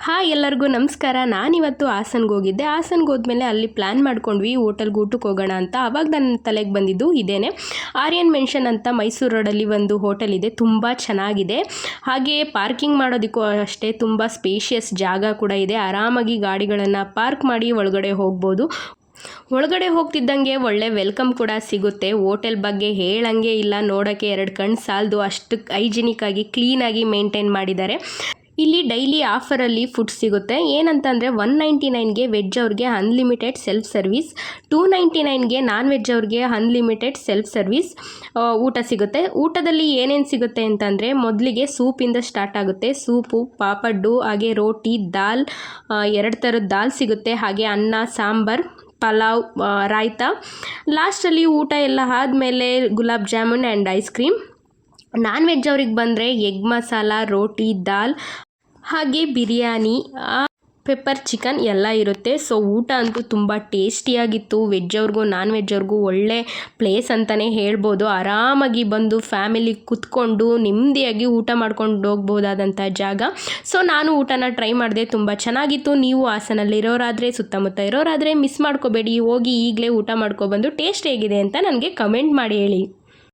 Hi ಎಲ್ಲರಿಗೂ ನಮಸ್ಕಾರ. ನಾನಿವತ್ತು ಹಾಸನ್ಗೆ ಹೋಗಿದ್ದೆ. ಹಾಸನ್ಗೆ ಹೋದ್ಮೇಲೆ ಅಲ್ಲಿ ಪ್ಲ್ಯಾನ್ ಮಾಡ್ಕೊಂಡ್ವಿ ಹೋಟೆಲ್ಗೆ ಊಟಕ್ಕೆ ಹೋಗೋಣ ಅಂತ. ಆವಾಗ ನನ್ನ ತಲೆಗೆ ಬಂದಿದ್ದು ಇದೇನೆ, ಆರ್ಯನ್ ಮೆನ್ಷನ್ ಅಂತ ಮೈಸೂರು ರೋಡಲ್ಲಿ ಒಂದು ಹೋಟೆಲ್ ಇದೆ. ತುಂಬ ಚೆನ್ನಾಗಿದೆ. ಹಾಗೆ ಪಾರ್ಕಿಂಗ್ ಮಾಡೋದಕ್ಕೂ ಅಷ್ಟೇ ತುಂಬ ಸ್ಪೇಷಿಯಸ್ ಜಾಗ ಕೂಡ ಇದೆ. ಆರಾಮಾಗಿ ಗಾಡಿಗಳನ್ನು ಪಾರ್ಕ್ ಮಾಡಿ ಒಳಗಡೆ ಹೋಗ್ಬೋದು. ಒಳಗಡೆ ಹೋಗ್ತಿದ್ದಂಗೆ ಒಳ್ಳೆ ವೆಲ್ಕಮ್ ಕೂಡ ಸಿಗುತ್ತೆ. ಹೋಟೆಲ್ ಬಗ್ಗೆ ಹೇಳಂಗೆ ಇಲ್ಲ, ನೋಡೋಕ್ಕೆ ಎರಡು ಕಣ್ಣು ಸಾಲದು ಅಷ್ಟು ಹೈಜಿನಿಕ್ ಆಗಿ ಕ್ಲೀನಾಗಿ ಮೇಂಟೈನ್ ಮಾಡಿದ್ದಾರೆ. ಇಲ್ಲಿ ಡೈಲಿ ಆಫರಲ್ಲಿ ಫುಡ್ ಸಿಗುತ್ತೆ. ಏನಂತಂದರೆ 199ಗೆ ವೆಜ್ ಅವ್ರಿಗೆ ಅನ್ಲಿಮಿಟೆಡ್ ಸೆಲ್ಫ್ ಸರ್ವಿಸ್, 299ಗೆ ನಾನ್ ವೆಜ್ ಅವ್ರಿಗೆ ಅನ್ಲಿಮಿಟೆಡ್ ಸೆಲ್ಫ್ ಸರ್ವಿಸ್ ಊಟ ಸಿಗುತ್ತೆ. ಊಟದಲ್ಲಿ ಏನೇನು ಸಿಗುತ್ತೆ ಅಂತಂದರೆ ಮೊದಲಿಗೆ ಸೂಪಿಂದ ಸ್ಟಾರ್ಟ್ ಆಗುತ್ತೆ. ಸೂಪು, ಪಾಪಡ್ಡು, ಹಾಗೆ ರೋಟಿ, ದಾಲ್, 2 ಥರದ ದಾಲ್ ಸಿಗುತ್ತೆ. ಹಾಗೆ ಅನ್ನ, ಸಾಂಬಾರ್, ಪಲಾವ್, ರಾಯ್ತ. ಲಾಸ್ಟಲ್ಲಿ ಊಟ ಎಲ್ಲ ಆದಮೇಲೆ gulab jamun and ice cream. Non veg ಅವ್ರಿಗೆ ಬಂದರೆ ಎಗ್ ಮಸಾಲ, ರೋಟಿ, ದಾಲ್, ಹಾಗೆ ಬಿರಿಯಾನಿ, ಪೆಪ್ಪರ್ ಚಿಕನ್ ಎಲ್ಲ ಇರುತ್ತೆ. ಸೊ ಊಟ ಅಂತೂ ತುಂಬ ಟೇಸ್ಟಿಯಾಗಿತ್ತು. ವೆಜ್ ಅವ್ರಿಗೂ ನಾನ್ ವೆಜ್ ಅವ್ರಿಗೂ ಒಳ್ಳೆ ಪ್ಲೇಸ್ ಅಂತಲೇ ಹೇಳ್ಬೋದು. ಆರಾಮಾಗಿ ಬಂದು ಫ್ಯಾಮಿಲಿ ಕುತ್ಕೊಂಡು ನೆಮ್ಮದಿಯಾಗಿ ಊಟ ಮಾಡ್ಕೊಂಡು ಹೋಗ್ಬೋದಾದಂಥ ಜಾಗ. ಸೊ ನಾನು ಊಟನ ಟ್ರೈ ಮಾಡಿದೆ, ತುಂಬ ಚೆನ್ನಾಗಿತ್ತು. ನೀವು ಹಾಸನಲ್ಲಿರೋರಾದರೆ, ಸುತ್ತಮುತ್ತ ಇರೋರಾದರೆ ಮಿಸ್ ಮಾಡ್ಕೋಬೇಡಿ. ಹೋಗಿ ಈಗಲೇ ಊಟ ಮಾಡ್ಕೊಬಂದು ಟೇಸ್ಟ್ ಹೇಗಿದೆ ಅಂತ ನನಗೆ ಕಮೆಂಟ್ ಮಾಡಿ ಹೇಳಿ.